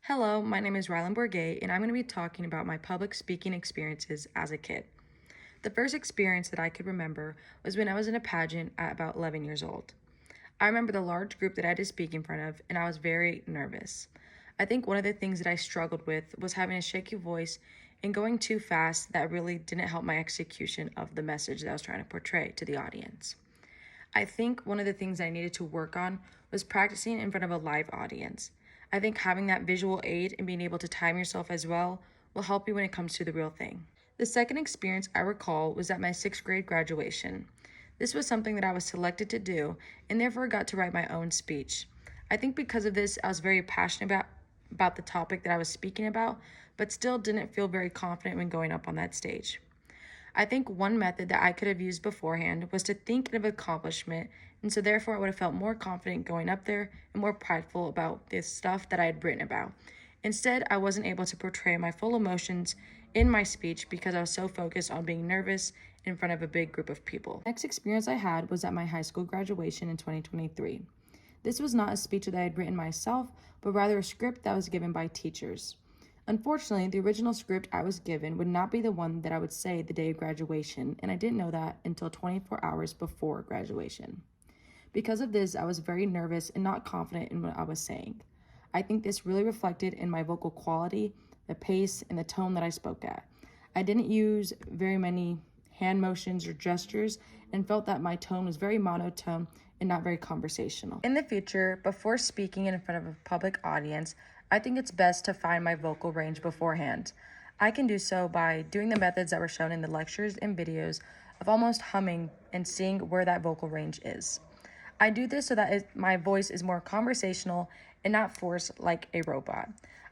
Hello, my name is Rylan Bourget, and I'm going to be talking about my public speaking experiences as a kid. The first experience that I could remember was when I was in a pageant at about 11 years old. I remember the large group that I had to speak in front of, and I was very nervous. I think one of the things that I struggled with was having a shaky voice and going too fast that really didn't help my execution of the message that I was trying to portray to the audience. I think one of the things I needed to work on was practicing in front of a live audience. I think having that visual aid and being able to time yourself as well will help you when it comes to the real thing. The second experience I recall was at my sixth grade graduation. This was something that I was selected to do and therefore got to write my own speech. I think because of this, I was very passionate about the topic that I was speaking about, but still didn't feel very confident when going up on that stage. I think one method that I could have used beforehand was to think of accomplishment, and so therefore I would have felt more confident going up there and more prideful about the stuff that I had written about. Instead, I wasn't able to portray my full emotions in my speech because I was so focused on being nervous in front of a big group of people. Next experience I had was at my high school graduation in 2023. This was not a speech that I had written myself, but rather a script that was given by teachers. Unfortunately, the original script I was given would not be the one that I would say the day of graduation, and I didn't know that until 24 hours before graduation. Because of this, I was very nervous and not confident in what I was saying. I think this really reflected in my vocal quality, the pace, and the tone that I spoke at. I didn't use very many hand motions or gestures and felt that my tone was very monotone and not very conversational. In the future, before speaking in front of a public audience, I think it's best to find my vocal range beforehand. I can do so by doing the methods that were shown in the lectures and videos of almost humming and seeing where that vocal range is. I do this so that my voice is more conversational and not forced like a robot.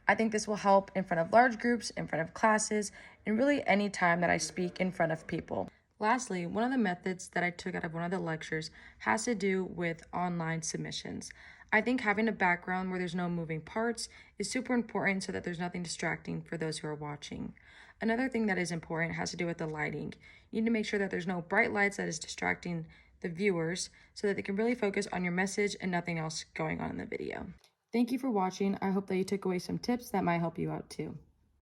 I think this will help in front of large groups, in front of classes, and really any time that I speak in front of people. Lastly, one of the methods that I took out of one of the lectures has to do with online submissions. I think having a background where there's no moving parts is super important so that there's nothing distracting for those who are watching. Another thing that is important has to do with the lighting. You need to make sure that there's no bright lights that is distracting the viewers so that they can really focus on your message and nothing else going on in the video. Thank you for watching. I hope that you took away some tips that might help you out too.